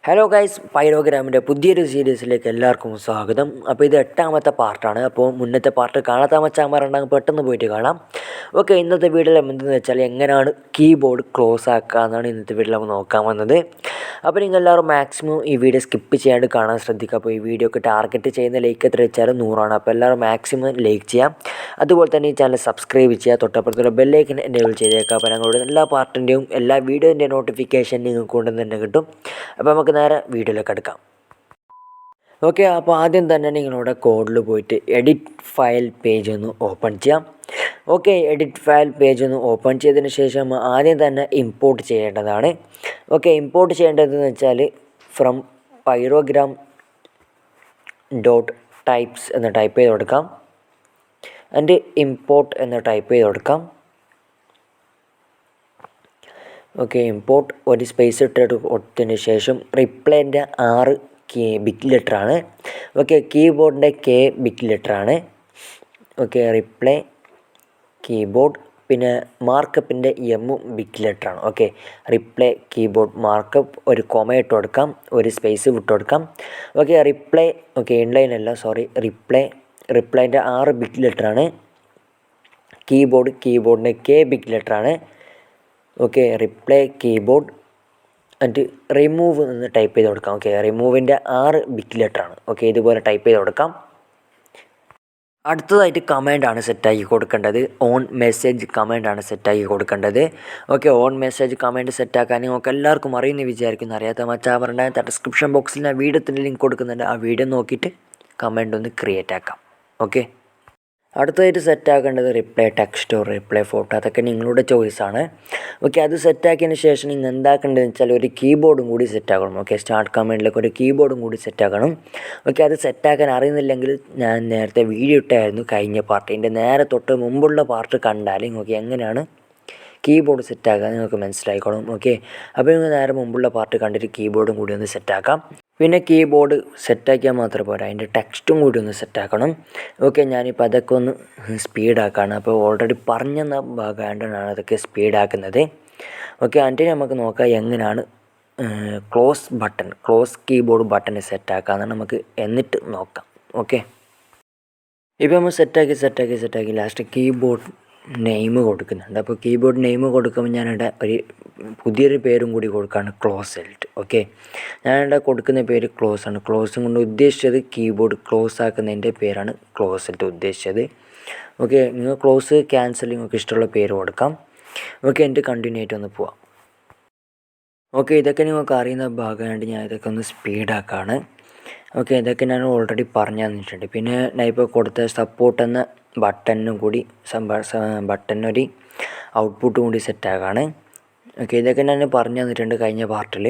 Hello guys, പൈരോഗ്രാമിൻ്റെ പുതിയൊരു സീരീസിലേക്ക് എല്ലാവർക്കും സ്വാഗതം. അപ്പോൾ ഇത് 8ാമത്തെ പാർട്ടാണ്. അപ്പോൾ മുന്നത്തെ പാർട്ട് കാണാത്ത മച്ചാന്മാരുണ്ടെങ്കിൽ പെട്ടെന്ന് പോയിട്ട് കാണാം. ഓക്കെ, ഇന്നത്തെ വീഡിയോയിൽ എന്തെന്ന് വെച്ചാൽ എങ്ങനെയാണ് കീബോർഡ് ക്ലോസ് ആക്കുക എന്നാണ് ഇന്നത്തെ വീഡിയോയിൽ നമ്മൾ നോക്കാൻ വന്നത്. അപ്പോൾ നിങ്ങൾ എല്ലാവരും മാക്സിമം ഈ വീഡിയോ സ്കിപ്പ് ചെയ്യാണ്ട് കാണാൻ ശ്രദ്ധിക്കുക. അപ്പോൾ ഈ വീഡിയോക്ക് ടാർഗറ്റ് ചെയ്യുന്ന ലൈക്ക് എത്ര വെച്ചാൽ 100ആണ്. അപ്പോൾ എല്ലാവരും മാക്സിമം ലൈക്ക് ചെയ്യാം. അതുപോലെ തന്നെ ഈ ചാനൽ സബ്സ്ക്രൈബ് ചെയ്യുക, തൊട്ടപ്പുറത്തുള്ള ബെല്ലൈക്കൻ എനേബിൾ ചെയ്തേക്കുക. അപ്പോൾ ഞങ്ങളുടെ എല്ലാ പാർട്ടിൻ്റെയും എല്ലാ വീഡിയോൻ്റെ നോട്ടിഫിക്കേഷൻ നിങ്ങൾക്ക് കൊണ്ടുവന്ന് തന്നെ കിട്ടും. അപ്പോൾ നമുക്ക് നേരെ വീഡിയോയിലേക്ക് എടുക്കാം. ഓക്കെ, അപ്പോൾ ആദ്യം തന്നെ നിങ്ങളുടെ കോഡിൽ പോയിട്ട് എഡിറ്റ് ഫയൽ പേജ് ഒന്ന് ഓപ്പൺ ചെയ്യാം. ഓക്കെ, എഡിറ്റ് ഫയൽ പേജ് ഒന്ന് ഓപ്പൺ ചെയ്തതിന് ശേഷം ആദ്യം തന്നെ ഇമ്പോർട്ട് ചെയ്യേണ്ടതാണ്. ഓക്കെ, ഇമ്പോർട്ട് ചെയ്യേണ്ടതെന്ന് വെച്ചാൽ ഫ്രം പൈറോഗ്രാം .ടൈപ്സ് എന്ന് ടൈപ്പ് ചെയ്ത് കൊടുക്കാം. ആൻഡ് ഇമ്പോർട്ട് എന്ന് ടൈപ്പ് ചെയ്ത് കൊടുക്കാം. ഓക്കെ, ഇമ്പോർട്ട് ഒരു സ്പേസ് ഇട്ടിട്ട് കൊടുത്തതിന് ശേഷം റിപ്ലൈൻ്റെ 6 ബിഗ് ലെറ്ററാണ്. ഓക്കെ, കീബോർഡിൻ്റെ K ബിഗ് ലെറ്ററാണ്. ഓക്കെ, റിപ്ലൈ കീബോർഡ്, പിന്നെ മാർക്കപ്പിൻ്റെ M ബിഗ് ലെറ്ററാണ്. ഓക്കെ, റിപ്ലൈ കീബോർഡ് മാർക്കപ്പ്, ഒരു കൊമ ഇട്ട് കൊടുക്കാം, ഒരു സ്പേസ് വിട്ട് കൊടുക്കാം. ഓക്കെ, റിപ്ലൈ, ഓക്കെ ഇൻലൈൻ അല്ല സോറി, റിപ്ലൈൻ്റെ 6 ബിഗ് ലെറ്ററാണ്. കീബോർഡിൻ്റെ K ബിഗ് ലെറ്ററാണ്. ഓക്കെ, റിപ്ലൈ കീബോർഡ് എന്നിട്ട് റിമൂവ് എന്ന് ടൈപ്പ് ചെയ്ത് കൊടുക്കാം. ഓക്കെ, റിമൂവിൻ്റെ 6 ബിഗ് ലെറ്ററാണ്. ഓക്കെ, ഇതുപോലെ ടൈപ്പ് ചെയ്ത് കൊടുക്കാം. അടുത്തതായിട്ട് കമാൻഡാണ് സെറ്റാക്കി കൊടുക്കേണ്ടത്. ഓൺ മെസ്സേജ് കമാൻഡാണ് സെറ്റാക്കി കൊടുക്കേണ്ടത്. ഓക്കെ, ഓൺ മെസ്സേജ് കമാൻഡ് സെറ്റാക്കാൻ നിങ്ങൾക്ക് എല്ലാവർക്കും അറിയുന്ന വിചാരിക്കുന്നു. അറിയാത്ത മച്ചാവറുണ്ടായ ഡിസ്ക്രിപ്ഷൻ ബോക്സിൽ ഞാൻ വീഡിയോത്തിൻ്റെ ലിങ്ക് കൊടുക്കുന്നുണ്ട്. ആ വീഡിയോ നോക്കിയിട്ട് കമാൻഡ് ഒന്ന് ക്രിയേറ്റ് ആക്കാം. ഓക്കെ, അടുത്തതായിട്ട് സെറ്റാക്കേണ്ടത് റിപ്ലൈ ടെക്സ്റ്റോ റിപ്ലൈ ഫോട്ടോ, അതൊക്കെ നിങ്ങളുടെ ചോയ്സാണ്. ഓക്കെ, അത് സെറ്റാക്കിയതിന് ശേഷം നിങ്ങൾ എന്താക്കേണ്ടതെന്ന് വെച്ചാൽ ഒരു കീബോർഡും കൂടി സെറ്റാക്കണം. ഓക്കെ, സ്റ്റാർട്ട് കമാൻഡിലേക്ക് ഒരു കീബോർഡും കൂടി സെറ്റാക്കണം. ഓക്കെ, അത് സെറ്റാക്കാൻ അറിയുന്നില്ലെങ്കിൽ ഞാൻ നേരത്തെ വീഡിയോ ഇട്ടായിരുന്നു കഴിഞ്ഞ പാർട്ടിൻ്റെ നേരെ തൊട്ട് മുമ്പുള്ള പാർട്ട് കണ്ടാൽ നിങ്ങൾക്ക് എങ്ങനെയാണ് കീബോർഡ് സെറ്റാക്കാൻ നിങ്ങൾക്ക് മനസ്സിലായിക്കോളും. ഓക്കെ, അപ്പോൾ നിങ്ങൾ നേരെ മുമ്പുള്ള പാർട്ട് കണ്ടിട്ട് കീബോർഡും കൂടി ഒന്ന് സെറ്റാക്കാം. പിന്നെ കീബോർഡ് സെറ്റാക്കിയാൽ മാത്രം പോരാ, അതിൻ്റെ ടെക്സ്റ്റും കൂടി ഒന്ന് സെറ്റാക്കണം. ഓക്കെ, ഞാനിപ്പോൾ അതൊക്കെ ഒന്ന് സ്പീഡാക്കാണ്. അപ്പോൾ ഓൾറെഡി പറഞ്ഞെന്ന ഭാഗമായിട്ടാണ് അതൊക്കെ സ്പീഡാക്കുന്നത്. ഓക്കെ, എന്നിട്ട് നമുക്ക് നോക്കാം എങ്ങനെയാണ് ക്ലോസ് കീബോർഡ് ബട്ടൺ സെറ്റാക്കാമെന്നാണ് നമുക്ക് എന്നിട്ട് നോക്കാം. ഓക്കെ, ഇപ്പോൾ നമ്മൾ സെറ്റാക്കി ലാസ്റ്റ് കീബോർഡ് നെയിം കൊടുക്കുന്നുണ്ട്. അപ്പോൾ കീബോർഡ് നെയിം കൊടുക്കുമ്പോൾ ഞാനിവിടെ ഒരു പുതിയൊരു പേരും കൂടി കൊടുക്കുകയാണ്, ക്ലോസെൽറ്റ്. ഓക്കെ, ഞാനിവിടെ കൊടുക്കുന്ന പേര് ക്ലോസ് ആണ്. ക്ലോസും കൊണ്ട് ഉദ്ദേശിച്ചത് കീബോർഡ് ക്ലോസ് ആക്കുന്നതിൻ്റെ പേരാണ് ക്ലോസെൽറ്റ് ഉദ്ദേശിച്ചത്. ഓക്കെ, നിങ്ങൾ ക്ലോസ് ക്യാൻസൽ നിങ്ങൾക്ക് ഇഷ്ടമുള്ള പേര് കൊടുക്കാം. ഓക്കെ, എന്നിട്ട് കണ്ടിന്യൂ ആയിട്ട് ഒന്ന് പോവാം. ഓക്കെ, ഇതൊക്കെ നിങ്ങൾക്ക് അറിയുന്ന ഭാഗമായിട്ട് ഞാൻ ഇതൊക്കെ ഒന്ന് സ്പീഡാക്കാണ്. ഓക്കെ, ഇതൊക്കെ ഞാൻ ഓൾറെഡി പറഞ്ഞു തന്നിട്ടുണ്ട്. പിന്നെ ഞാൻ ഇപ്പോൾ കൊടുത്ത സപ്പോർട്ട് എന്ന ബട്ടനും കൂടി ബട്ടനൊരു ഔട്ട്പുട്ടും കൂടി സെറ്റാക്കാണ്. ഓക്കെ, ഇതൊക്കെ ഞാൻ പറഞ്ഞു തന്നിട്ടുണ്ട് കഴിഞ്ഞ പാർട്ടിൽ.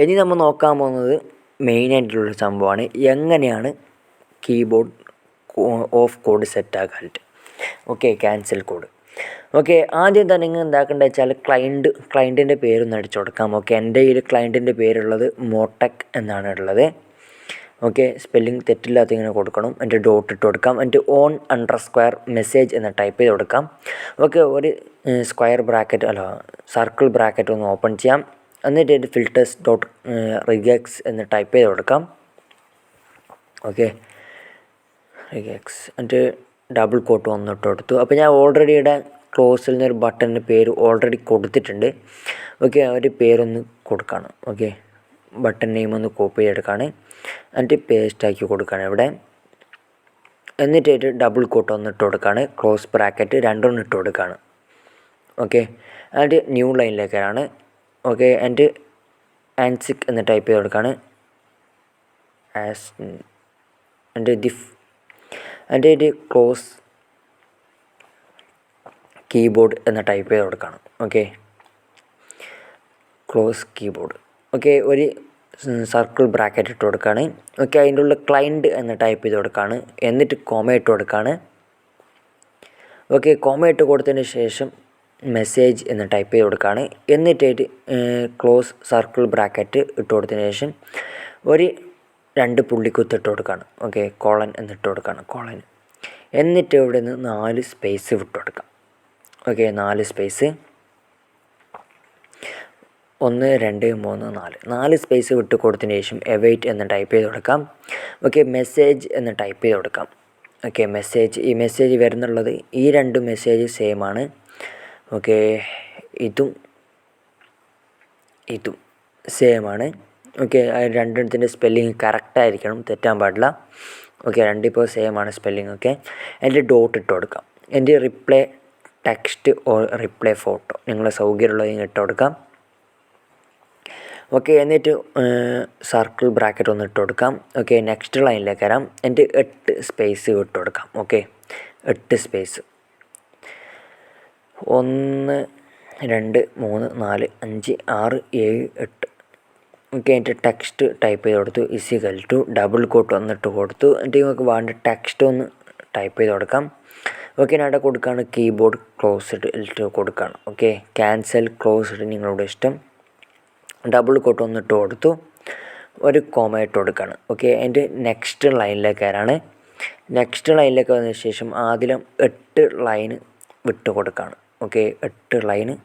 ഇനി നമ്മൾ നോക്കാൻ പോകുന്നത് മെയിനായിട്ടുള്ളൊരു സംഭവമാണ് എങ്ങനെയാണ് കീബോർഡ് ഓഫ് കോഡ് സെറ്റാക്കാനായിട്ട്. Okay, cancel code. ഓക്കെ, ആദ്യം തന്നെ നിങ്ങൾ എന്താക്കേണ്ടത് വെച്ചാൽ ക്ലയൻറ്റിൻ്റെ പേരൊന്ന് അടിച്ചു കൊടുക്കാം. ഓക്കെ, എൻ്റെ ഈ ക്ലയൻറ്റിൻ്റെ പേരുള്ളത് MoTech എന്നാണ് ഉള്ളത്. ഓക്കെ, സ്പെല്ലിംഗ് തെറ്റില്ലാത്ത ഇങ്ങനെ കൊടുക്കണം. എൻ്റെ ഡോട്ട് ഇട്ട് കൊടുക്കാം. എൻ്റെ _മെസ്സേജ് എന്ന് ടൈപ്പ് ചെയ്ത് കൊടുക്കാം. ഓക്കെ, ഒരു സർക്കിൾ ബ്രാക്കറ്റ് ഒന്ന് ഓപ്പൺ ചെയ്യാം. എന്നിട്ട് filters.regex എന്ന് ടൈപ്പ് ചെയ്ത് കൊടുക്കാം. ഓക്കെ, regex എന്നിട്ട് ഡബിൾ കോട്ട് വന്നിട്ട് കൊടുത്തു. അപ്പോൾ ഞാൻ ഓൾറെഡി ഇവിടെ ക്ലോസിൽ നിന്നൊരു ബട്ടണിൻ്റെ പേര് ഓൾറെഡി കൊടുത്തിട്ടുണ്ട്. ഓക്കെ, ആ ഒരു പേരൊന്ന് കൊടുക്കുകയാണ്. ഓക്കെ, ബട്ടൺ നെയിം ഒന്ന് കോപ്പി ചെയ്തെടുക്കുകയാണ്. എന്നിട്ട് പേസ്റ്റ് ആക്കി കൊടുക്കുകയാണ് ഇവിടെ. എന്നിട്ട് ഡബിൾ കോട്ട് ഒന്ന് ഇട്ട് കൊടുക്കുകയാണ്. ക്ലോസ് ബ്രാക്കറ്റ് രണ്ടും ഇട്ട് കൊടുക്കുകയാണ്. ഓക്കെ, എന്നിട്ട് ന്യൂ ലൈനിലേക്കാണ്. ഓക്കെ, എന്നിട്ട് ആൻസിക് എന്ന് ടൈപ്പ് ചെയ്ത് കൊടുക്കുകയാണ്. എന്നിട്ട് ക്ലോസ് കീബോർഡ് എന്ന് ടൈപ്പ് ചെയ്ത് കൊടുക്കുകയാണ്. Okay, close keyboard. ഓക്കെ, ഒരു സർക്കിൾ ബ്രാക്കറ്റ് ഇട്ട് കൊടുക്കുകയാണ്. ഓക്കെ, അതിൻ്റെ ഉള്ള ക്ലയൻറ്റ് എന്ന് ടൈപ്പ് ചെയ്ത് കൊടുക്കുകയാണ്. എന്നിട്ട് കോമ ഇട്ട് കൊടുക്കുകയാണ്. ഓക്കെ, കോമ ഇട്ട് കൊടുത്തതിന് ശേഷം മെസ്സേജ് എന്ന് ടൈപ്പ് ചെയ്ത് കൊടുക്കുകയാണ്. എന്നിട്ട് ക്ലോസ് സർക്കിൾ ബ്രാക്കറ്റ് ഇട്ട് കൊടുത്തതിന് ശേഷം ഒരു 2 പുള്ളിക്കുത്ത് ഇട്ട് കൊടുക്കുകയാണ്. ഓക്കെ, കോളൻ എന്നിട്ട് കൊടുക്കുകയാണ്, കോളൻ. എന്നിട്ട് ഇവിടെ നിന്ന് 4 സ്പേസ് വിട്ട് കൊടുക്കാം. Okay, 4 space. 1 2 3 4 സ്പേസ് വിട്ട് കൊടുത്തതിന് ശേഷം എവൈറ്റ് എന്ന് ടൈപ്പ് ചെയ്ത് കൊടുക്കാം. ഓക്കെ, മെസ്സേജ് എന്ന് ടൈപ്പ് ചെയ്ത് കൊടുക്കാം. ഓക്കെ, ഈ മെസ്സേജ് വരുന്നുള്ളത് ഈ 2 മെസ്സേജ് സെയിം ആണ്. ഓക്കെ, ഇതും സെയിം ആണ്. ഓക്കെ, രണ്ടിടത്തിൻ്റെ സ്പെല്ലിങ് കറക്റ്റായിരിക്കണം, തെറ്റാൻ പാടില്ല. ഓക്കെ, രണ്ടിപ്പോൾ സെയിം ആണ് സ്പെല്ലിങ്. ഓക്കെ, എൻ്റെ ഡോട്ട് ഇട്ട് കൊടുക്കാം. എൻ്റെ reply text or reply photo നിങ്ങളെ സൗകര്യമുള്ളത് ഇട്ട് കൊടുക്കാം. ഓക്കെ, എന്നിട്ട് സർക്കിൾ ബ്രാക്കറ്റ് ഒന്ന് ഇട്ട് കൊടുക്കാം. ഓക്കെ, നെക്സ്റ്റ് ലൈനിലേക്ക് വരാം. എൻ്റെ 8 സ്പേസ് ഇട്ട് കൊടുക്കാം. Okay, 8 space 1 2 3 4 5 6 7 8. ഓക്കെ, എൻ്റെ ടെക്സ്റ്റ് ടൈപ്പ് ചെയ്ത് കൊടുത്തു. ഇസിക്കൽ ടു ഡബിൾ കോട്ട് ഒന്നിട്ട് കൊടുത്തു. എന്നിട്ട് നിങ്ങൾക്ക് വേണ്ട ടെക്സ്റ്റ് ഒന്ന് ടൈപ്പ് ചെയ്ത് കൊടുക്കാം. ഓക്കെ, ഞാൻ അവിടെ കൊടുക്കുകയാണ് കീബോർഡ് ക്ലോസ്ഡ് ഇട്ട് കൊടുക്കുകയാണ്. ഓക്കെ, ക്യാൻസൽ ക്ലോസ്ഡ് നിങ്ങളുടെ ഇഷ്ടം. ഡബിൾ കോട്ട് ഒന്നിട്ട് കൊടുത്തു, ഒരു കോമ ഇട്ട് കൊടുക്കുകയാണ്. ഓക്കെ, എൻ്റെ നെക്സ്റ്റ് ലൈനിലേക്ക് വരാണ്. നെക്സ്റ്റ് ലൈനിലേക്ക് വന്നതിന് ശേഷം ആദ്യം 8 ലൈന് വിട്ട് കൊടുക്കുകയാണ്. ഓക്കെ, 8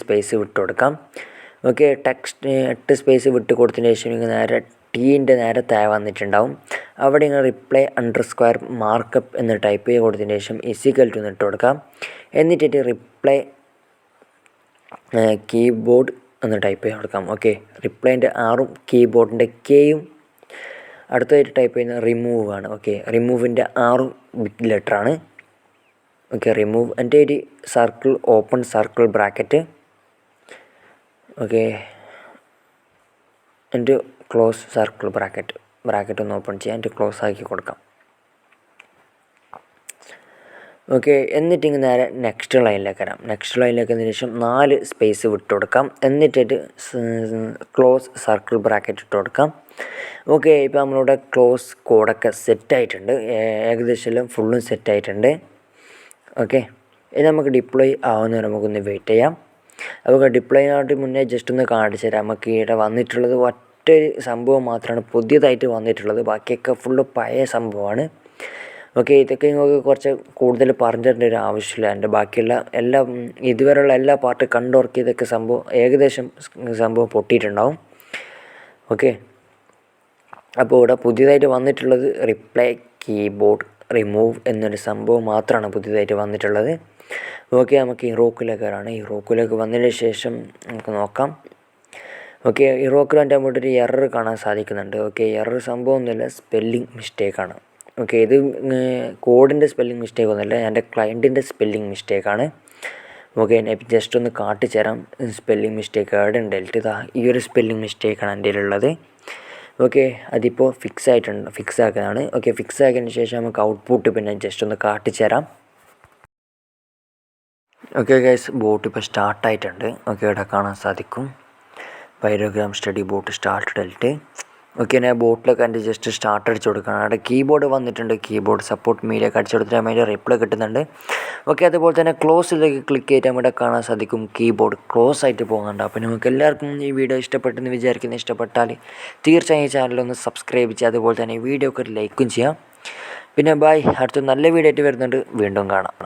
സ്പേസ് വിട്ട് കൊടുക്കാം. ഓക്കെ, ടെക്സ്റ്റ് 8 സ്പേസ് വിട്ട് കൊടുത്തതിന് ശേഷം നിങ്ങൾ നേരെ ടീൻ്റെ നേരെ താഴെ വന്നിട്ടുണ്ടാവും. അവിടെ നിങ്ങൾ റിപ്ലൈ _ മാർക്കപ്പ് എന്ന് ടൈപ്പ് ചെയ്ത് കൊടുത്തതിന് ശേഷം ഇസിക്കൽ ടു ഇട്ട് കൊടുക്കാം. എന്നിട്ട് റിപ്ലൈ കീബോർഡ് എന്ന് ടൈപ്പ് ചെയ്ത് കൊടുക്കാം. ഓക്കെ, റിപ്ലൈൻ്റെ ആറും കീബോർഡിൻ്റെ കെയും അടുത്തതായിട്ട് ടൈപ്പ് ചെയ്യുന്ന റിമൂവ് ആണ്. ഓക്കെ, റിമൂവിൻ്റെ 6 ബിഗ് ലെറ്ററാണ്. ഓക്കെ, റിമൂവ് എൻ്റെ ഒരു circle open circle bracket. Okay, എൻ്റെ ക്ലോസ് സർക്കിൾ ബ്രാക്കറ്റ് ഒന്ന് ഓപ്പൺ ചെയ്യാം. എൻ്റെ ക്ലോസ് ആക്കി കൊടുക്കാം. ഓക്കെ, എന്നിട്ട് നേരെ നെക്സ്റ്റ് ലൈനിലേക്ക് വരാം. നെക്സ്റ്റ് ലൈനിലേക്ക് വന്നതിന് ശേഷം 4 സ്പേസ് വിട്ട് കൊടുക്കാം. എന്നിട്ട് ക്ലോസ് സർക്കിൾ ബ്രാക്കറ്റ് ഇട്ട് കൊടുക്കാം. ഓക്കെ, ഇപ്പോൾ നമ്മളിവിടെ ക്ലോസ് കോഡൊക്കെ സെറ്റായിട്ടുണ്ട്. ഏകദേശം എല്ലാം ഫുള്ളും സെറ്റായിട്ടുണ്ട്. ഓക്കെ, ഇനി നമുക്ക് ഡിപ്ലോയ് ആവുന്നവരെ നമുക്കൊന്ന് വെയിറ്റ് ചെയ്യാം. അപ്പോൾ ഡിപ്ലോയ് ആയിട്ട് മുന്നേ ജസ്റ്റ് ഒന്ന് കാണിച്ചു തരാം. നമുക്ക് ഇവിടെ വന്നിട്ടുള്ളത് ഒറ്റൊരു സംഭവം മാത്രമാണ് പുതിയതായിട്ട് വന്നിട്ടുള്ളത്. ബാക്കിയൊക്കെ ഫുള്ള് പഴയ സംഭവമാണ്. ഓക്കെ, ഇതൊക്കെ നിങ്ങൾക്ക് കുറച്ച് കൂടുതൽ പറഞ്ഞു തരേണ്ട ഒരു ആവശ്യമില്ല. എൻ്റെ ബാക്കിയുള്ള ഇതുവരെയുള്ള എല്ലാ പാർട്ട് കണ്ടുറക്കിയതൊക്കെ സംഭവം ഏകദേശം സംഭവം പൊട്ടിയിട്ടുണ്ടാവും. ഓക്കെ, അപ്പോൾ ഇവിടെ പുതിയതായിട്ട് വന്നിട്ടുള്ളത് റിപ്ലൈ കീബോർഡ് റിമൂവ് എന്നൊരു സംഭവം മാത്രമാണ് പുതിയതായിട്ട് വന്നിട്ടുള്ളത്. ഓക്കെ, നമുക്ക് ഇറോക്കിലേക്ക് വരാണ്. ഇറോക്കിലേക്ക് വന്നതിന് ശേഷം നമുക്ക് നോക്കാം. ഓക്കെ, ഇറോക്കിൽ എൻ്റെ അങ്ങോട്ട് ഒരു എറർ കാണാൻ സാധിക്കുന്നുണ്ട്. ഓക്കെ, എറർ സംഭവം ഒന്നുമില്ല, സ്പെല്ലിംഗ് മിസ്റ്റേക്കാണ്. ഓക്കെ, ഇത് കോഡിൻ്റെ സ്പെല്ലിംഗ് മിസ്റ്റേക്ക് ഒന്നുമില്ല, എൻ്റെ ക്ലയൻറ്റിൻ്റെ സ്പെല്ലിംഗ് മിസ്റ്റേക്കാണ്. ഓക്കെ, ഞാൻ ജസ്റ്റ് ഒന്ന് കാട്ടിച്ചു തരാം സ്പെല്ലിംഗ് മിസ്റ്റേക്ക് എവിടെ ഉണ്ട്. ഈ ഒരു സ്പെല്ലിംഗ് മിസ്റ്റേക്കാണ് എൻ്റെ ഉള്ളത്. ഓക്കെ, അതിപ്പോൾ ഫിക്സ് ആക്കുന്നതാണ്. ഓക്കെ, ഫിക്സ് ആക്കിയതിന് ശേഷം നമുക്ക് ഔട്ട്പുട്ട് പിന്നെ ജസ്റ്റ് ഒന്ന് കാട്ടിച്ചു തരാം. ഓക്കെ ഗൈസ്, ബോട്ട് ഇപ്പോൾ സ്റ്റാർട്ടായിട്ടുണ്ട്. ഓക്കെ, ഇവിടെ കാണാൻ സാധിക്കും Pyrogram study boat start. Okay, ഞാൻ ബോട്ടിലൊക്കെ എൻ്റെ ജസ്റ്റ് സ്റ്റാർട്ട് അടിച്ചു കൊടുക്കണം. അവിടെ കീബോർഡ് വന്നിട്ടുണ്ട്. കീബോർഡ് സപ്പോർട്ട് മീലേക്ക് അടിച്ചു കൊടുത്തിട്ട് അതിൻ്റെ റിപ്ലൈ കിട്ടുന്നുണ്ട്. ഓക്കെ, അതുപോലെ തന്നെ ക്ലോസിലേക്ക് ക്ലിക്ക് ചെയ്തിട്ട് ഇവിടെ കാണാൻ സാധിക്കും കീബോർഡ് ക്ലോസ് ആയിട്ട് പോകുന്നുണ്ട്. അപ്പോൾ നിങ്ങൾക്ക് എല്ലാവർക്കും ഈ വീഡിയോ ഇഷ്ടപ്പെട്ടെന്ന് വിചാരിക്കുന്നു. ഇഷ്ടപ്പെട്ടാൽ തീർച്ചയായും ഈ ചാനലൊന്ന് സബ്സ്ക്രൈബ് ചെയ്യുക. അതുപോലെ തന്നെ ഈ വീഡിയോക്ക് ഒരു ലൈക്കും ചെയ്യാം. പിന്നെ ബൈ, അടുത്ത നല്ല വീഡിയോ ആയിട്ട് വരുന്നുണ്ട്. വീണ്ടും കാണാം.